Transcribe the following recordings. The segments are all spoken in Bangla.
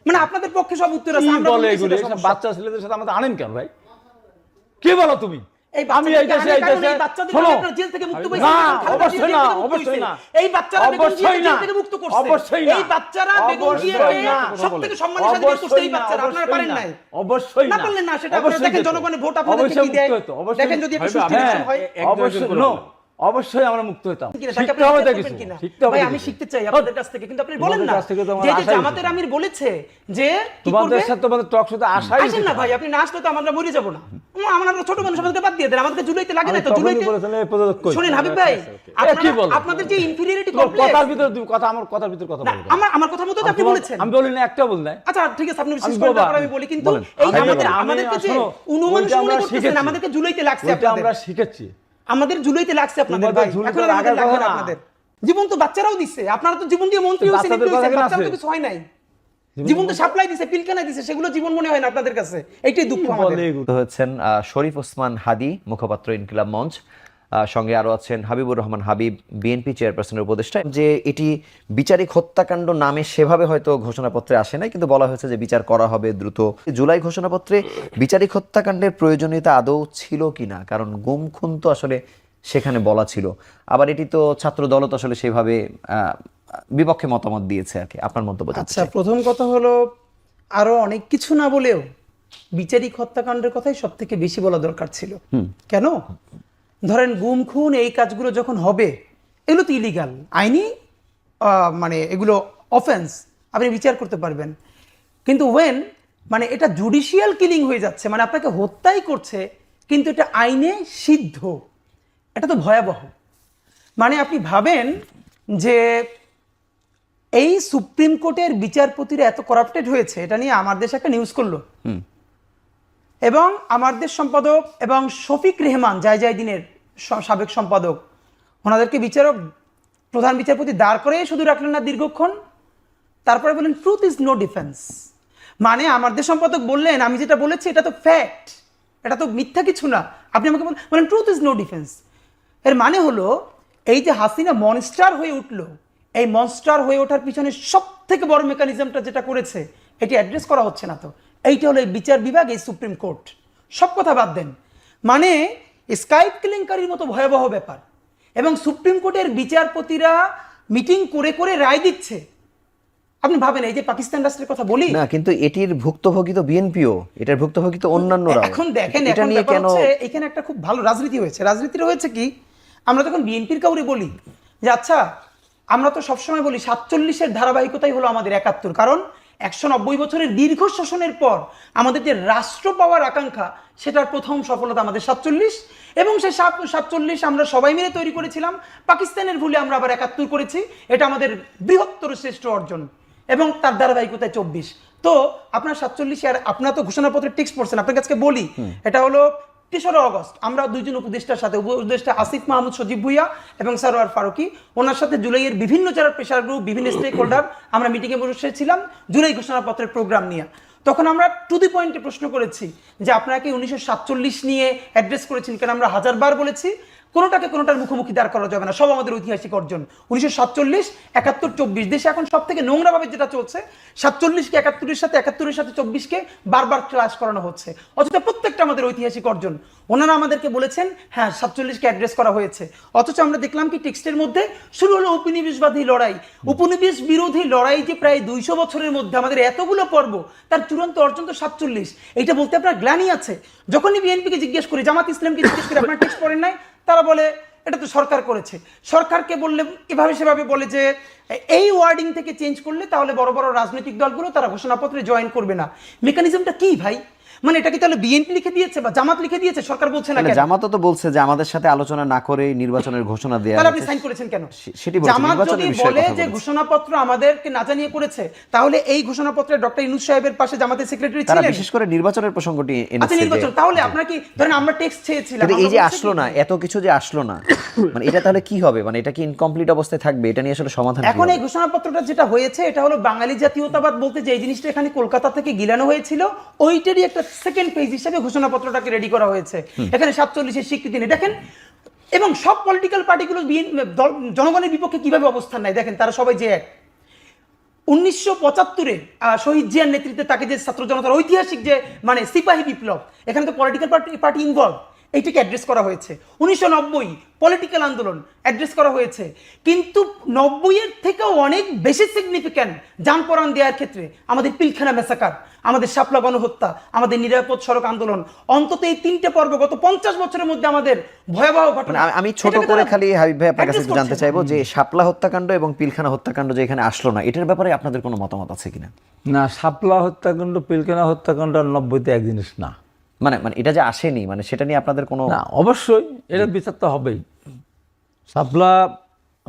মানে আপনাদের পক্ষে সব উত্তর আছে, আমরা বলে বলছি এগুলো সেটা সমস্যা। বাচ্চা ছেলেদের সাথে আমাদের আনেন কেন ভাই? কি বলো তুমি? এই আমি এই দেশে শোনো, জেল থেকে মুক্ত হয়েছে, না অবশ্যই না, অবশ্যই না, এই বাচ্চারা বেগম জিয়াকে জেল থেকে মুক্ত করছে, অবশ্যই না, এই বাচ্চারা বেগম জিয়াকে সবথেকে সম্মানের সাথে বিয়ে করছে, এই বাচ্চারা আপনারা পারেন নাই, অবশ্যই না পারলেন না, সেটা আপনারা দেখেন জনগণের ভোট আপনাদেরকে কি দেয়, দেখেন যদি একটু সুষ্ঠু ইলেকশন হয় অবশ্যই অবশ্যই আমরা মুক্ত হতাম। শিখতে হবে তো কিছু, ভাই আমি শিখতে চাই আপনাদের কাছ থেকে, কিন্তু আপনি বলেন না যে জামাতের আমির বলেছে যে তোমাদের সাথে তোমাদের টক শোতে আসাই আসেন না ভাই, আপনি না আসলে তো আমরা মরে যাব না, আমরা ছোট মানুষ, আমাদেরকে বাদ দিয়ে দেন, আমাদেরকে জুলাইতে লাগে না তো, জুলাইতে শুনেন হাবিব ভাই, আপনাদের যে ইনফিরিয়রিটি কমপ্লেক্স, কথার ভিতর কথা, আমার কথার ভিতর কথা বলবো, আমার কথা মতো আপনি বলেছেন, আমি বলি না, একটা বল না, আচ্ছা ঠিক আছে আপনি বিশেষ করে তারপর আমি বলি, কিন্তু এই আমাদেরকে যে অনুমান মনে করতেছেন আমাদেরকে জুলাইতে লাগছে, আপনাদের আমরা শিখেছি, আমাদের জুলাইতে লাগছে আপনাদের ভাই, এখন আমাদের লাগবে না আপনাদের, জীবন তো বাচ্চারাও দিচ্ছে, আপনারা তো জীবন দিয়ে মন্ত্রী হয়েছেন, বাচ্চারা তো কিছু হয় নাই, জীবন তো সাপ্লাই দিছে, পিলকানা দিছে, সেগুলো জীবন মনে হয় না আপনাদের কাছে, এইটাই দুঃখ আমাদের। হচ্ছেন শরীফ ওসমান হাদি, মুখপাত্র ইনকিলাব মঞ্চ, সঙ্গে আরো আছেন হাবিবুর রহমান হাবিব, বিএনপি চেয়ারপারসনের উপদেষ্টা। যে এটি বিচারিক হত্যাকাণ্ড নামে সেভাবে হয়তো ঘোষণাপত্রে আসে নাই, কিন্তু বলা হয়েছে যে বিচার করা হবে দ্রুত। জুলাই ঘোষণাপত্রে বিচারিক হত্যাকাণ্ডের প্রয়োজনীয়তা আদৌ ছিল কিনা, কারণ গুম খুন তো আসলে সেখানে বলা ছিল, আবার এটি তো ছাত্র দল তো আসলে সেভাবে বিপক্ষে মতামত দিয়েছে আর কি, আপনার মন্তব্য জানতে আচ্ছা, চাই। প্রথম কথা হলো আরো অনেক কিছু না বলেও বিচারিক হত্যাকাণ্ডের কথাই সব থেকে বেশি বলা দরকার ছিল। কেন? ধরেন গুম খুন এই কাজগুলো যখন হবে, এগুলো তো ইলিগাল, আইনি মানে এগুলো অফেন্স, আপনি বিচার করতে পারবেন, কিন্তু ওয়েন মানে এটা জুডিশিয়াল কিলিং হয়ে যাচ্ছে, মানে আপনাকে হত্যাই করছে কিন্তু এটা আইনে সিদ্ধ, এটা তো ভয়াবহ। মানে আপনি ভাবেন যে এই সুপ্রিম কোর্টের বিচারপতিরা এত করাপ্টেড হয়েছে, এটা নিয়ে আমার দেশ একটা নিউজ করলো, এবং আমার দেশ সম্পাদক এবং শফিক রেহমান জায়দিনের সাবেক সম্পাদক, ওনাদেরকে বিচারক প্রধান বিচারপতি দাঁড় করে শুধু রাখলেন না দীর্ঘক্ষণ, তারপরে বললেন ট্রুথ ইজ নো ডিফেন্স। মানে আমার দেশ সম্পাদক বললেন আমি যেটা বলেছি এটা তো ফ্যাক্ট, এটা তো মিথ্যা কিছু না, আপনি আমাকে বলেন ট্রুথ ইজ নো ডিফেন্স। এর মানে হলো এই যে হাসিনা মনস্টার হয়ে উঠলো, এই মনস্টার হয়ে ওঠার পিছনে সব থেকে বড় মেকানিজমটা যেটা করেছে এটি অ্যাড্রেস করা হচ্ছে না। তো এইটা হলো এই বিচার বিভাগ, এই সুপ্রিম কোর্ট, সব কথা বাদ দেন, মানে স্কাইপ কেলেঙ্কারির মতো ভয়াবহ ব্যাপার, এবং সুপ্রিম কোর্টের বিচারপতিরা মিটিং করে করে রায় দিচ্ছে। আপনি ভাবেন এই যে পাকিস্তান রাষ্ট্রের কথা বলি না, কিন্তু এটির ভুক্তভোগী তো বিএনপিও, এটার ভুক্তভোগী তো অন্যান্যরা। এখন দেখেন এটা নিয়ে কেন এখানে একটা খুব ভালো রাজনীতি হয়েছে। রাজনীতিটা হয়েছে কি, আমরা যখন বিএনপির কাউরে বলি যে আচ্ছা আমরা তো সবসময় বলি 47-এর ধারাবাহিকতাই হলো আমাদের 71, কারণ 190 বছরের দীর্ঘ শাসনের পর আমাদের যে রাষ্ট্র পাওয়ার আকাঙ্ক্ষা সেটার প্রথম সফলতা আমাদের 47, এবং সেই 47 আমরা সবাই মিলে তৈরি করেছিলাম, পাকিস্তানের ভুলে আমরা আবার 71 করেছি, এটা আমাদের বৃহত্তর শ্রেষ্ঠ অর্জন, এবং তার ধারাবাহিকতায় 24। তো আপনার 47 আর আপনার তো ঘোষণাপত্রের টেক্সট পড়ছেন, আপনার কাছে বলি এটা হলো 3রা অগস্ট আমরা দুইজন উপদেষ্টার সাথে, উপদেষ্টা আসিফ মাহমুদ সজীব ভুইয়া এবং সারোয়ার ফারুকি, ওনার সাথে জুলাইয়ের বিভিন্ন যারা প্রেশার গ্রুপ, বিভিন্ন স্টেক হোল্ডার, আমরা মিটিংয়ে বসেছিলাম জুলাই ঘোষণাপত্রের প্রোগ্রাম নিয়ে। তখন আমরা টু দি পয়েন্টে প্রশ্ন করেছি যে আপনারা কি 1947 নিয়ে অ্যাড্রেস করেছেন, কেন আমরা হাজারবার বলেছি কোনোটার মুখোমুখি দাঁড় করা যাবে না, সব আমাদের ঐতিহাসিক অর্জন। 1947, 71, 24 দেশে এখন সব থেকে নোংরাভাবে যেটা চলছে 47কে 71-এর সাথে 71-এর সাথে 24কে বারবার ক্লাস করানো হচ্ছে, অথচ প্রত্যেকটা আমাদের ঐতিহাসিক অর্জন। ওনারা আমাদেরকে বলেছেন হ্যাঁ 47কে অ্যাড্রেস করা হয়েছে, অথচ আমরা দেখলাম কি টেক্সটের মধ্যে শুরু হলো উপনিবেশবাদী লড়াই, উপনিবেশ বিরোধী লড়াই যে প্রায় 200 বছরের মধ্যে আমাদের এতগুলো পর্ব, তার চূড়ান্ত অর্জন তো 47। এইটা বলতে আপনার গ্লানি আছে? যখনই বিএনপিকে জিজ্ঞেস করি, জামাত ইসলামকে জিজ্ঞেস করি আপনার টেক্সট পড়েন নাই, তারা বলে এটা তো সরকার করেছে। সরকারকে বললে এভাবে সেভাবে বলে যে এই ওয়ার্ডিং থেকে চেঞ্জ করলে তাহলে বড় বড় রাজনৈতিক দলগুলো তারা ঘোষণাপত্রে জয়েন করবে না। মেকানিজমটা কি ভাই? মানে এটা কি তাহলে বিএনপি লিখে দিয়েছে বা জামাত লিখে দিয়েছে, সরকার বলছে না কেন? জামাতও তো বলছে যে আমাদের সাথে আলোচনা না করে নির্বাচনের ঘোষণা দেয়া, তাহলে আপনি সাইন করেছেন কেন? সেটি বলছে, জামাত যদি বলে যে বলছে। ঘোষণাপত্র আমাদেরকে না জানিয়ে করেছে, তাহলে এই ঘোষণাপত্রে ডক্টর ইউনূস সাহেবের পাশে জামাতের সেক্রেটারি তারা ছিলেন, বিশেষ করে নির্বাচনের প্রসঙ্গটি আচ্ছা এনেছে। নির্বাচন, তাহলে আপনার কি ধরেন আমরা টেক্সট চেয়েছিলাম, এই যে আসলো না, এত কিছু যে আসলো না, মানে এটা তাহলে কি হবে? মানে এটা কি ইনকমপ্লিট অবস্থায় থাকবে? এটা নিয়ে আসলে সমাধান এখন এই ঘোষণাপত্রটা যেটা হয়েছে এটা হলো বাঙালি জাতীয়তাবাদ বলতে যে জিনিসটা এখানে কলকাতা থেকে গিলানো হয়েছিল ওইটারই একটা সেকেন্ড পেজ হিসেবে ঘোষণাপত্রটাকে রেডি করা হয়েছে। এখানে 47-এর স্বীকৃতি নেই দেখেন, এবং সব পলিটিক্যাল পার্টিগুলো জনগণের বিপক্ষে কিভাবে অবস্থান নেয় দেখেন, তারা সবাই যে এক। 1975-এ শহীদ জিয়ার নেতৃত্বে তাকে যে ছাত্র জনতার ঐতিহাসিক যে মানে সিপাহী বিপ্লব, এখানে তো পলিটিক্যাল পার্টি ইনভলভ, এইটাকে অ্যাড্রেস করা হয়েছে। 1990 পলিটিক্যাল আন্দোলন অ্যাড্রেস করা হয়েছে, কিন্তু 90-এর থেকেও অনেক বেশি সিগনিফিক্যান্ট জানপরাণ দেওয়ার ক্ষেত্রে আমাদের পিলখানা মেসাকার, আমাদের শাপলা গণহত্যা, আমাদের নিরাপদ সড়ক আন্দোলন, অন্তত এই 3টে পর্ব গত 50 বছরের মধ্যে আমাদের ভয়াবহ ঘটনা। আমি ছোট করে খালি হাবিব ভাই আপনার কাছে একটু জানতে চাইবো যে শাপলা হত্যাকাণ্ড এবং পিলখানা হত্যাকাণ্ড যে এখানে আসলো না, এটার ব্যাপারে আপনাদের কোনো মতামত আছে কিনা? না, শাপলা হত্যাকাণ্ড, পিলখানা হত্যাকাণ্ড আর 90-তে এক জিনিস না। মানে এটা যে আসেনি, মানে সেটা নিয়ে আপনাদের কোনো? না, অবশ্যই এটার বিচার তো হবেই। শাপলা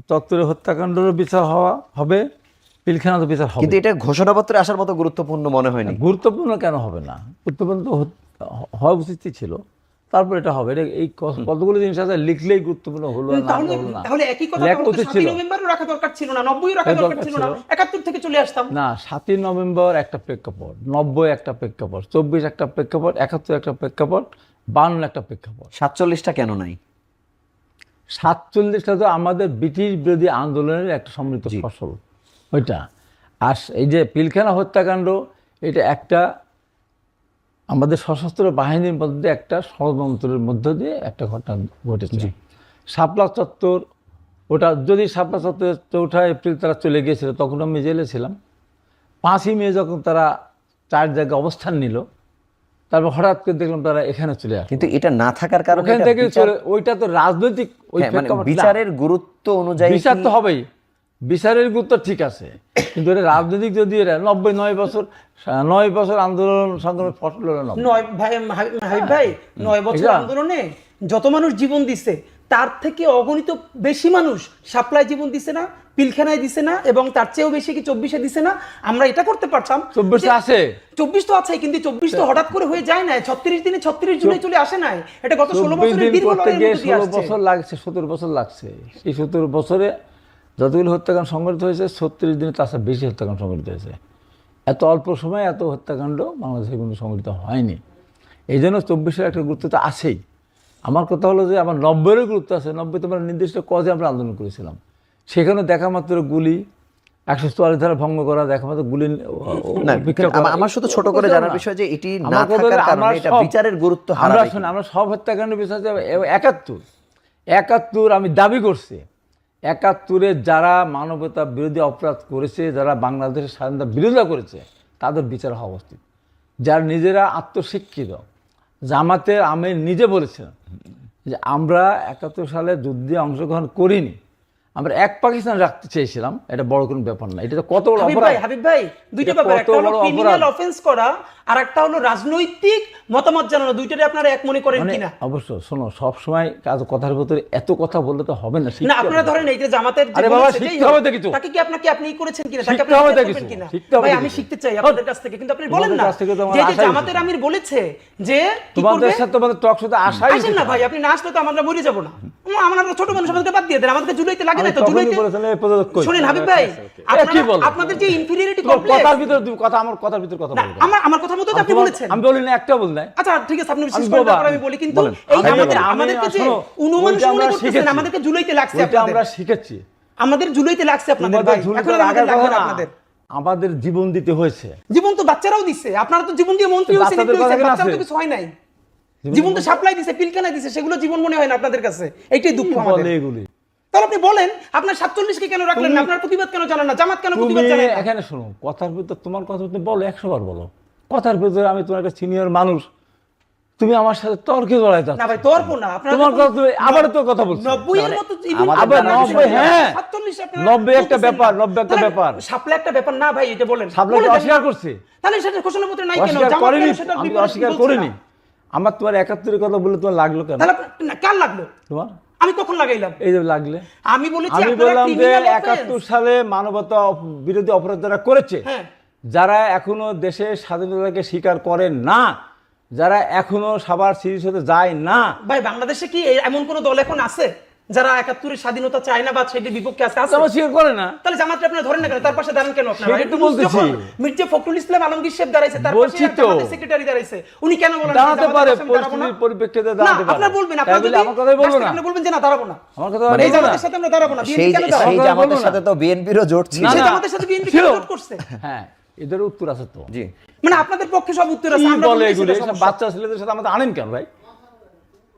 চত্বরে হত্যাকাণ্ডেরও বিচার হবে, পিলখানা তো বিচার হবে। কিন্তু এটা ঘোষণাপত্রে আসার মতো গুরুত্বপূর্ণ মনে হয়নি। গুরুত্বপূর্ণ কেন হবে না? গুরুত্বপূর্ণ তো হওয়া উচিতই ছিল, তারপর এটা হবে। এটা এই কতগুলো জিনিস আছে লিখলেই গুরুত্বপূর্ণ হলো না, হলো না। তাহলে একই কথা লেখা উচিত ছিল। 7 নভেম্বরও রাখা দরকার ছিল না, 90 রাখা দরকার ছিল না, 71 থেকে চলে আসতাম না। 7 নভেম্বর একটা প্রেক্ষাপট, 90 একটা প্রেক্ষাপট, 24 একটা প্রেক্ষাপট, 71 একটা প্রেক্ষাপট, 52 একটা প্রেক্ষাপট। 47টা কেন নাই? 47টা তো আমাদের ব্রিটিশ বিরোধী আন্দোলনের একটা সমৃদ্ধ ফসল ওইটা। আর এই যে পিলখানা হত্যাকাণ্ড, এটা একটা আমাদের সশস্ত্র বাহিনীর মধ্যে একটা ষড়যন্ত্রের মধ্য দিয়ে একটা ঘটনা ঘটেছে। শাপলা চত্বর, ওটা যদি শাপলা চত্বর 4 এপ্রিল তারা চলে গিয়েছিল, তখন আমি জেলে ছিলাম। 5ই মে যখন তারা 4 জায়গায় অবস্থান নিল, তারপর হঠাৎ করে দেখলাম তারা এখানে চলে আসে। কিন্তু এটা না থাকার কারণে ওখান থেকে ওইটা তো রাজনৈতিক বিচারের গুরুত্ব অনুযায়ী বিচার তো হবেই, বিচারের গুরুত্ব ঠিক আছে, কিন্তু এটা রাজনৈতিক যদি 9 বছর আন্দোলন সংগ্রামের ফসল হলো না। 9 বছর আন্দোলনে যত মানুষ জীবন দিছে, তার থেকে অগণিত বেশি মানুষ শাপলায় জীবন দিছে না, পিলখানায় দিছে না, এবং তার চেয়েও বেশি কি 24-এ দিছে না? আমরা এটা করতে পারতাম। 24 আছে, 24 তো আছে, কিন্তু 24 তো হঠাৎ করে হয়ে যায় না, 36 দিনে 36 জুলাই চলে আসে নাই। এটা গত 16 বছরের দীর্ঘ লড়াইয়ের মধ্যে দিয়ে 16 বছর লাগছে, 17 বছর লাগছে। এই 17 বছরে যতগুলো হত্যাকাণ্ড সংঘটিত হয়েছে, 36 দিনে তার চেয়ে বেশি হত্যাকাণ্ড সংঘটিত হয়েছে। এত অল্প সময়ে এত হত্যাকাণ্ড বাংলাদেশে কোনো সংঘটিত হয়নি। এই জন্য 24-এর একটা গুরুত্ব তো আছেই। আমার কথা হলো যে আমার 90-এরও গুরুত্ব আছে। 90 তো আমরা নির্দিষ্ট কজে আমরা আন্দোলন করেছিলাম, সেখানে দেখা মাত্র গুলি, 144 ধারা ভঙ্গ করা, দেখা মাত্র গুলি। আমার শুধু ছোট করে জানার বিষয় যে এটি না থাকার কারণে এটা বিচারের গুরুত্ব হারাবে। আমরা সব হত্যাকাণ্ডের বিষয় 71 আমি দাবি করছি, 71-এ যারা মানবতা বিরোধী অপরাধ করেছে, যারা বাংলাদেশের স্বাধীনতা বিরোধিতা করেছে, তাদের বিচার হওয়া উচিত। যারা নিজেরা আত্মশিক্ষিত, জামাতের আমির নিজে বলেছেন যে আমরা 71 সালে যুদ্ধে অংশগ্রহণ করিনি, আমরা এক পাকিস্তান রাখতে চেয়েছিলাম। এটা বড় কোনো ব্যাপার না। এটা কত বড় অপরাধ হাবিব ভাই, দুইটা ব্যাপার, একটা হলো ক্রিমিনাল অফেন্স করা আর একটা হলো রাজনৈতিক মতামত জানানো। দুইটারে আপনারা এক মনে করেন কিনা? অবশ্য শোনো, সব সময় কথার ভিতরে এত কথা বললে তো হবে না। না, আপনারা ধরেন এই যে জামাতের যে তাকে কি আপনি করেছেন কিনা, তাকে আপনি করবেন কিনা? ভাই আমি শিখতে চাই আপনাদের কাছ থেকে, কিন্তু আপনি বলেন না যে জামাতের আমির বলেছে যে তোমাদের সাথে তোমাদের টক শোতে আসাই আসেন না ভাই, আপনি না আসলে তো আমরা মরে যাব না। আমরা ছোট মানুষ, আমাদেরকে বাদ দিয়ে দেন, আমাদেরকে জুলাইতে লাগে না তো। জুলাইতে শুনেন হাবিব ভাই, আপনাদের যে ইনফিরিয়রিটি কমপ্লেক্স, কথার ভিতরে কথা, আমার কথার ভিতরে কথা বলবেন। আমার কথা মতো আপনি বলেছেন, আমি বলি না, একটা বল নাই। আচ্ছা ঠিক আছে, আপনি বিশেষ করে তারপর আমি বলি। কিন্তু এই আমাদেরকে যে অনুমান মনে করতেছেন, আমাদেরকে জুলাইতে লাগছে, আপনাদের আমরা শিখেছি, আমাদের জুলাইতে লাগছে আপনাদের ভাই। এখন আমাদের লাগবে না আপনাদের, আমাদের জীবন দিতে হয়েছে। জীবন তো বাচ্চারাও দিছে, আপনারা তো জীবন দিয়ে মন্ত্রী হয়েছেন, বাচ্চারা তো কিছু হয় নাই। জীবন তো সাপ্লাই দিছে, পিলখানায় দিছে, সেগুলো জীবন মনে হয় না আপনাদের কাছে। এইটাই দুঃখ আমাদের। তাহলে আপনি বলেন, আপনার 47 কে কেন রাখলেন না? আপনার প্রতিবাদ কেন জানান না? জামাত কেন প্রতিবাদ জানায় না? এখানে শুনো, কথার ভিতর তোমার কথা তুমি বলো, 100 বার বলো। কথার ভিতরে আমি তোমার একটা সিনিয়র মানুষ, তুমি আমার সাথে তর্কে জড়াই যাচ্ছ। না ভাই, তর্ক না। আপনারা তোমার কথা তুমি আবার তো কথা বলছো। 90 এর মতো আবার 90, হ্যাঁ 47 আপনারা 90 একটা ব্যাপার, 90 একটা ব্যাপার। সাপ্লাই একটা ব্যাপার না ভাই, এটা বলেন। সাপ্লাই অস্বীকার করছে, তাহলে সেটা ঘোষণাপত্রে নাই কেন? জামাত করেনি, সেটা আমি অস্বীকার করিনি। আমার তোমার 71 এর কথা বলে তোমার লাগলো কেন? তাহলে কার লাগলো? তোমার আমি কখন লাগাইলাম? এই যে লাগলে আমি বলেছি, আমি বললাম যে 71 সালে মানবতা বিরোধী অপরাধ যারা করেছে, যারা এখনো দেশের স্বাধীনতাকে স্বীকার করে না, যারা এখনো সবার সিরিজ হতে যায় না। ভাই বাংলাদেশে কি এমন কোন দল এখন আছে যারা 71-এর স্বাধীনতা চায় না বা সেটির বিপক্ষে আছে? জামাত স্বীকার করে না। তাহলে জামাতকে আপনারা ধরেন না কেন? তার পাশে দাঁড়ান কেন আপনারা? সেটাই তো বলতেছি। মির্জা ফখরুল ইসলাম আলমগীর সাহেব দাঁড়াইছে, তার পাশে বলছি তো। জামাতের সেক্রেটারি দাঁড়াইছে, উনি কেন বলেন দাঁড়াতে জামাতের পারে, পাশে আমি দাঁড়াবো না? পরিস্থিতির পরিপ্রেক্ষিতে না, দাঁড়াতে পারে। আপনারা বলবেন, তাই আপনারা বলে যদি আমার কথাই বলবো না। আপনি বলবেন যে না দাঁড়াবো না, আমার কথা এই বলবো না। জামাতের সাথে আমরা দাঁড়াবো না, সেই বিএনপি কেন দাঁড়াবো? সেই কথা জামাতের বলবো না। সাথে তো বিএনপিরও জোট ছিল। না, সেই না। জামাতের সাথে বিএনপি ছিল। কেন জোট করছে? হ্যাঁ, এদের উত্তর আছে তো। জি মানে আপনাদের পক্ষে সব উত্তর আছে, কি আমরা বলে বলছি এগুলো? সেটা এসব সমস্যা। বাচ্চা ছেলেদের সাথে আমাদের আনেন কেন ভাই?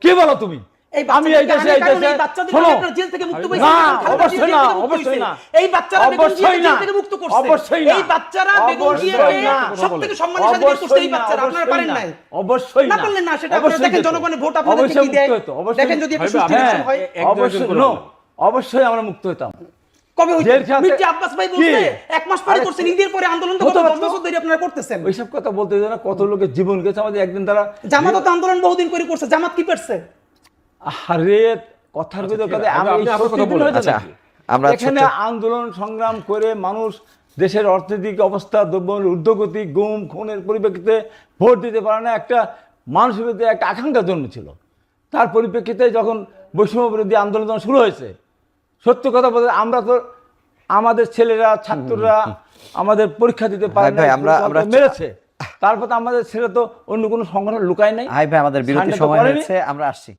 কে বলো তুমি? এই আমি এই দেশে বাচ্চাদেরকে আনার কারণে এই বাচ্চাদেরকে শোনো, আপনারা জেল থেকে মুক্ত না, পেয়েছেন, অবশ্যই না, অবশ্যই না। এই বাচ্চারা বেগম জিয়াকে অবশ্যই না, জেল থেকে মুক্ত করছে, অবশ্যই না, এই বাচ্চারা বেগম অবশ্যই জিয়াকে না। সবথেকে সম্মানের সাথে বের করছে এই বাচ্চারা, আপনারা পারেন নাই? অবশ্যই না পারলেন না, সেটা আপনারা অবশ্যই দেখেন যেত। জনগণের ভোট আপনাদেরকে অবশ্যই কি দেয়, মুক্ত হতো, অবশ্যই। দেখেন যদি একটা ভাই, সুষ্ঠু হ্যাঁ, ইলেকশন হয়। অবশ্যই no, অবশ্যই আমরা মুক্ত হতাম। কবে হইছে? জেল খাতে- মির্জা আব্বাস ভাই বলছে কি? এক মাস পরে আরে, করছেন, ঈদের পরে আন্দোলন তো হতে গত পারতো। 10 বছর ধরে আপনারা করতেছেন। ওইসব কথা বলতে দেয় না, কত লোকের জীবন গেছে আমাদের একদিন তারা। জামাতও তো আন্দোলন বহুদিন করে করছে, জামাত কি পারছে? আরে কথার ভিতর কথা আমি আপনি আপনার কথা বলেন। আচ্ছা, আমরা এখানে আন্দোলন সংগ্রাম করে মানুষ দেশের অর্থনৈতিক অবস্থা, দ্রব্যমূল্যের ঊর্ধ্বগতি, গুম খুনের পরিপ্রেক্ষিতে ভোট দিতে পারে না, একটা মানুষের ভিতরে একটা আকাঙ্ক্ষা জন্মেছিল। তার পরিপ্রেক্ষিতে যখন বৈষম্য বিরোধী আন্দোলন যখন শুরু হয়েছে, সত্য কথা বলতে আমরা তো আমাদের ছেলেরা ছাত্ররা আমাদের পরীক্ষা দিতে পারে না, ভাই, আমরা- মেরেছে, তারপর তো আমাদের ছেলে তো অন্য কোনো সংগঠন লুকায় নাই। ভাই আমাদের বিরতি সান্ডা তো সময় করেনি। হয়েছে, আমরা আসছি।